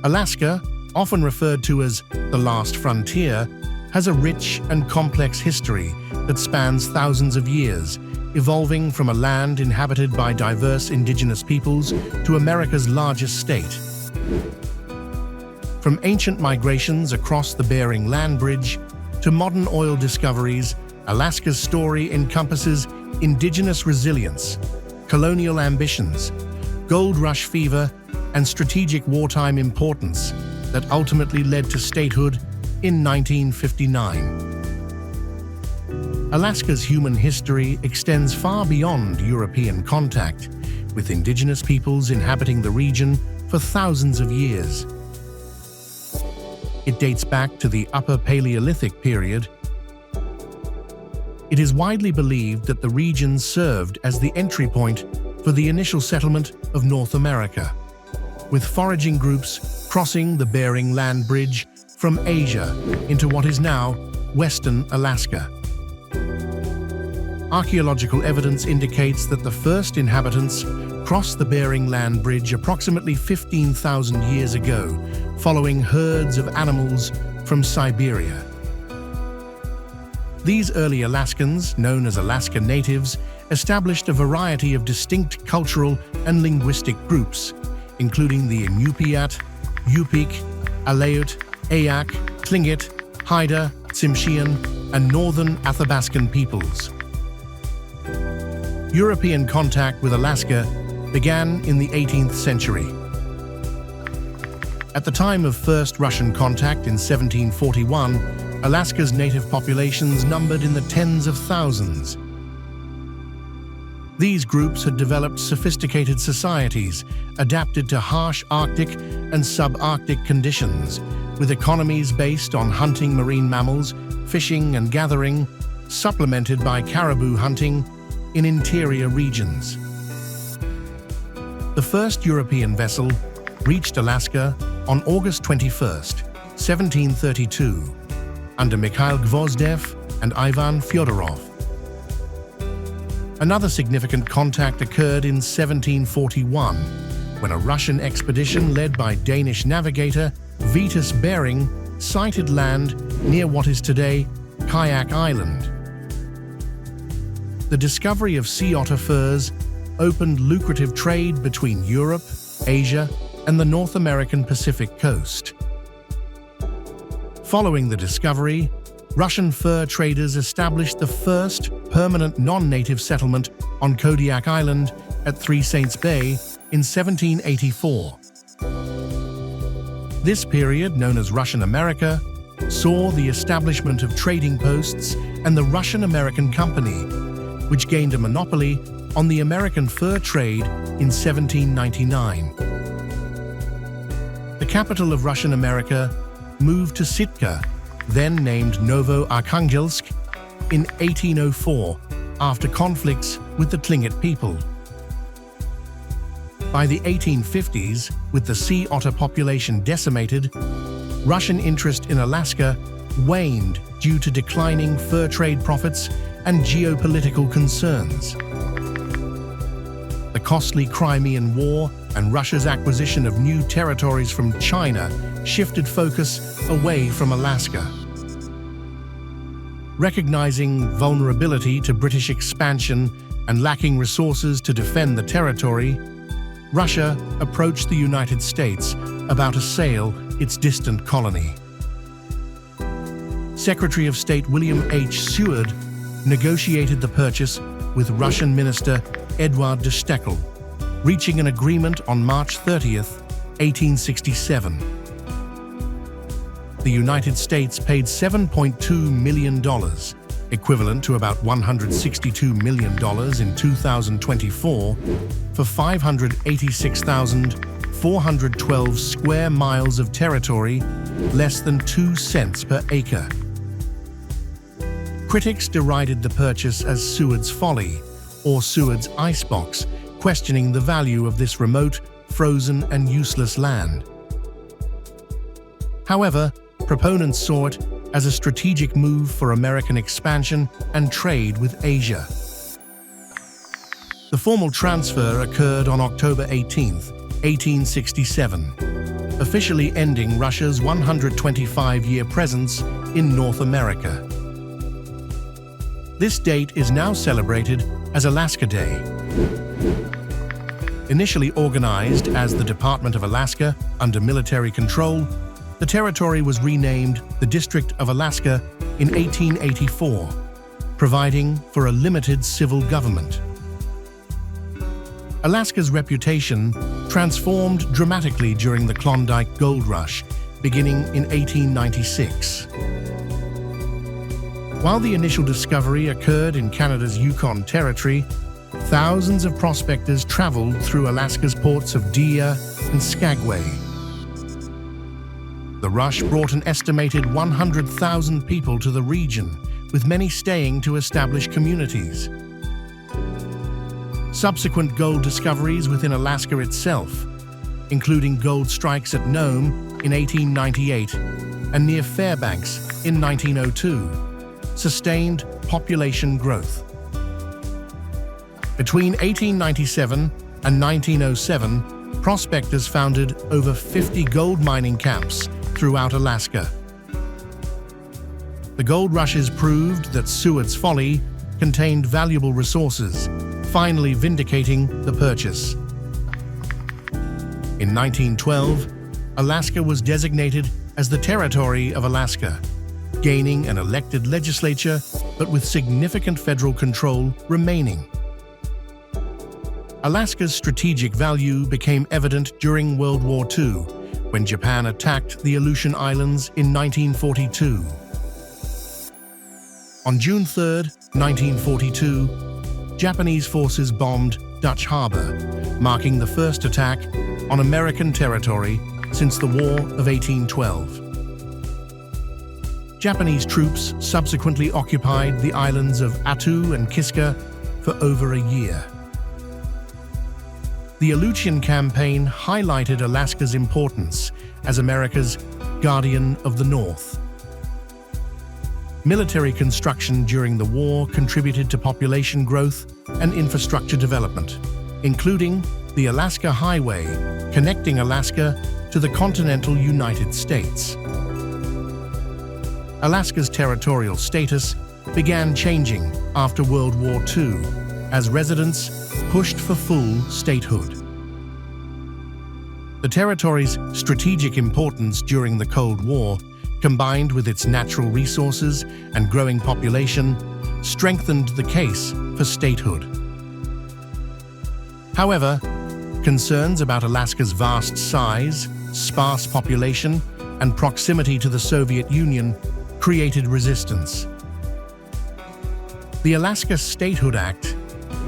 Alaska, often referred to as the last frontier, has a rich and complex history that spans thousands of years, evolving from a land inhabited by diverse indigenous peoples to America's largest state. From ancient migrations across the Bering Land Bridge to modern oil discoveries, Alaska's story encompasses indigenous resilience, colonial ambitions, gold rush fever, and strategic wartime importance that ultimately led to statehood in 1959. Alaska's human history extends far beyond European contact, with indigenous peoples inhabiting the region for thousands of years. It dates back to the Upper Paleolithic period. It is widely believed that the region served as the entry point for the initial settlement of North America, with foraging groups crossing the Bering Land Bridge from Asia into what is now western Alaska. Archaeological evidence indicates that the first inhabitants crossed the Bering Land Bridge approximately 15,000 years ago, following herds of animals from Siberia. These early Alaskans, known as Alaska Natives, established a variety of distinct cultural and linguistic groups, including the Inupiat, Yupik, Aleut, Ayak, Tlingit, Haida, Tsimshian, and northern Athabaskan peoples. European contact with Alaska began in the 18th century. At the time of first Russian contact in 1741, Alaska's native populations numbered in the tens of thousands. These groups had developed sophisticated societies adapted to harsh Arctic and subarctic conditions, with economies based on hunting marine mammals, fishing and gathering, supplemented by caribou hunting in interior regions. The first European vessel reached Alaska on August 21, 1732, under Mikhail Gvozdev and Ivan Fyodorov. Another significant contact occurred in 1741, when a Russian expedition led by Danish navigator Vitus Bering sighted land near what is today Kayak Island. The discovery of sea otter furs opened lucrative trade between Europe, Asia, and the North American Pacific coast. Following the discovery, Russian fur traders established the first permanent non-native settlement on Kodiak Island at Three Saints Bay in 1784. This period, known as Russian America, saw the establishment of trading posts and the Russian-American Company, which gained a monopoly on the American fur trade in 1799. The capital of Russian America moved to Sitka, then named Novo-Arkhangelsk, in 1804 after conflicts with the Tlingit people. By the 1850s, with the sea otter population decimated, Russian interest in Alaska waned due to declining fur trade profits and geopolitical concerns. The costly Crimean War and Russia's acquisition of new territories from China shifted focus away from Alaska. Recognizing vulnerability to British expansion and lacking resources to defend the territory, Russia approached the United States about to assail its distant colony. Secretary of State William H. Seward negotiated the purchase with Russian Minister Eduard de Stoeckl, reaching an agreement on March 30, 1867. The United States paid $7.2 million, equivalent to about $162 million in 2024, for 586,412 square miles of territory, less than 2 cents per acre. Critics derided the purchase as Seward's Folly, or Seward's icebox, questioning the value of this remote, frozen, and useless land. However, proponents saw it as a strategic move for American expansion and trade with Asia. The formal transfer occurred on October 18, 1867. officially ending Russia's 125-year presence in North America. This date is now celebrated as Alaska Day. Initially organized as the Department of Alaska under military control, the territory was renamed the District of Alaska in 1884, providing for a limited civil government. Alaska's reputation transformed dramatically during the Klondike Gold Rush, beginning in 1896. While the initial discovery occurred in Canada's Yukon Territory, thousands of prospectors traveled through Alaska's ports of Dia and Skagway. The rush brought an estimated 100,000 people to the region, with many staying to establish communities. Subsequent gold discoveries within Alaska itself, including gold strikes at Nome in 1898 and near Fairbanks in 1902, sustained population growth. Between 1897 and 1907, prospectors founded over 50 gold mining camps throughout Alaska. The gold rushes proved that Seward's Folly contained valuable resources, finally vindicating the purchase. In 1912, Alaska was designated as the Territory of Alaska, gaining an elected legislature but with significant federal control remaining. Alaska's strategic value became evident during World War II, when Japan attacked the Aleutian Islands in 1942. On June 3, 1942, Japanese forces bombed Dutch Harbor, marking the first attack on American territory since the War of 1812. Japanese troops subsequently occupied the islands of Attu and Kiska for over a year. The Aleutian Campaign highlighted Alaska's importance as America's guardian of the North. Military construction during the war contributed to population growth and infrastructure development, including the Alaska Highway, connecting Alaska to the continental United States. Alaska's territorial status began changing after World War II, as residents pushed for full statehood. The territory's strategic importance during the Cold War, combined with its natural resources and growing population, strengthened the case for statehood. However, concerns about Alaska's vast size, sparse population, and proximity to the Soviet Union created resistance. The Alaska Statehood Act,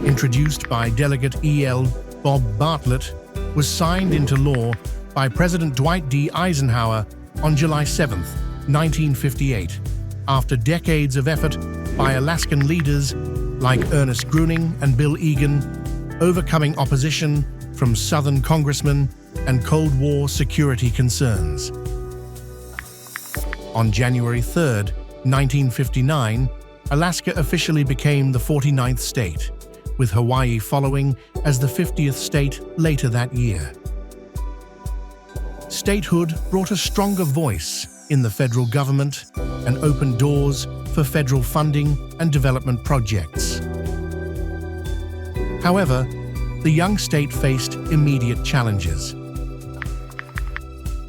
introduced by Delegate E.L. Bob Bartlett, was signed into law by President Dwight D. Eisenhower on July 7, 1958, after decades of effort by Alaskan leaders like Ernest Gruening and Bill Egan, overcoming opposition from Southern congressmen and Cold War security concerns. On January 3, 1959, Alaska officially became the 49th state, with Hawaii following as the 50th state later that year. Statehood brought a stronger voice in the federal government and opened doors for federal funding and development projects. However, the young state faced immediate challenges.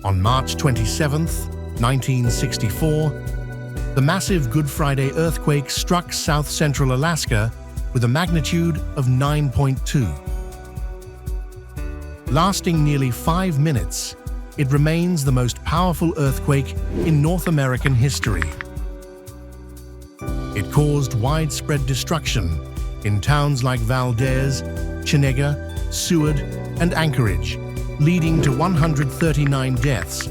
On March 27, 1964, the massive Good Friday earthquake struck south-central Alaska with a magnitude of 9.2. Lasting nearly 5 minutes, it remains the most powerful earthquake in North American history. It caused widespread destruction in towns like Valdez, Chenega, Seward, and Anchorage, leading to 139 deaths,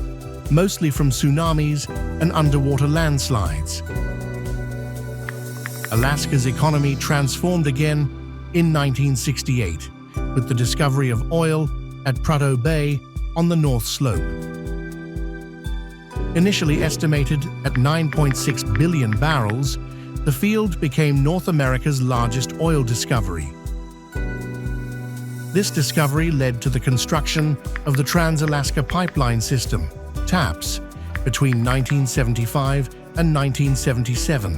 mostly from tsunamis and underwater landslides. Alaska's economy transformed again in 1968 with the discovery of oil at Prudhoe Bay on the North Slope. Initially estimated at 9.6 billion barrels, the field became North America's largest oil discovery. This discovery led to the construction of the Trans-Alaska Pipeline System, TAPS, between 1975 and 1977,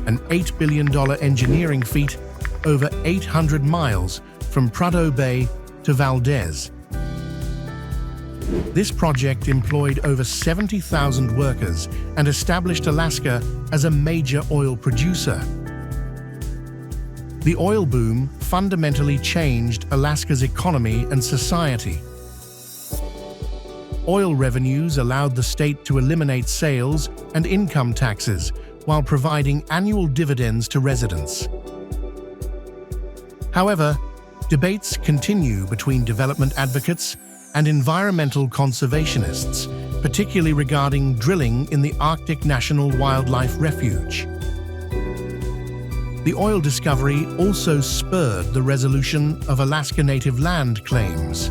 an $8 billion engineering feat over 800 miles from Prudhoe Bay to Valdez. This project employed over 70,000 workers and established Alaska as a major oil producer. The oil boom fundamentally changed Alaska's economy and society. Oil revenues allowed the state to eliminate sales and income taxes while providing annual dividends to residents. However, debates continue between development advocates and environmental conservationists, particularly regarding drilling in the Arctic National Wildlife Refuge. The oil discovery also spurred the resolution of Alaska Native land claims.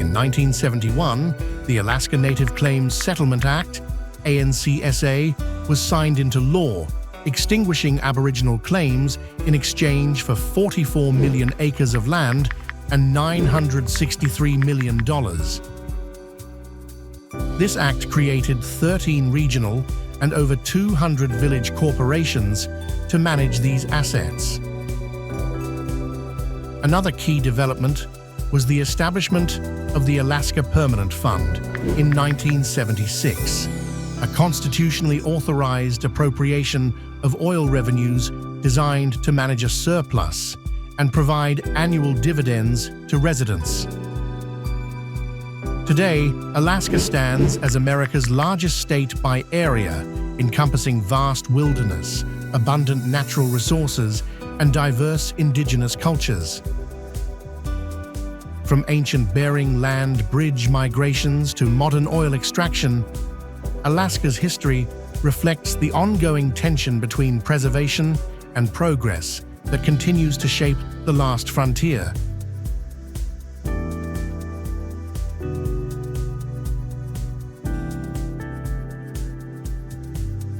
In 1971, the Alaska Native Claims Settlement Act, ANCSA, was signed into law, extinguishing Aboriginal claims in exchange for 44 million acres of land and $963 million. This act created 13 regional and over 200 village corporations to manage these assets. Another key development was the establishment of the Alaska Permanent Fund in 1976, a constitutionally authorized appropriation of oil revenues designed to manage a surplus and provide annual dividends to residents. Today, Alaska stands as America's largest state by area, encompassing vast wilderness, abundant natural resources, and diverse indigenous cultures. From ancient Bering land bridge migrations to modern oil extraction, Alaska's history reflects the ongoing tension between preservation and progress that continues to shape the last frontier.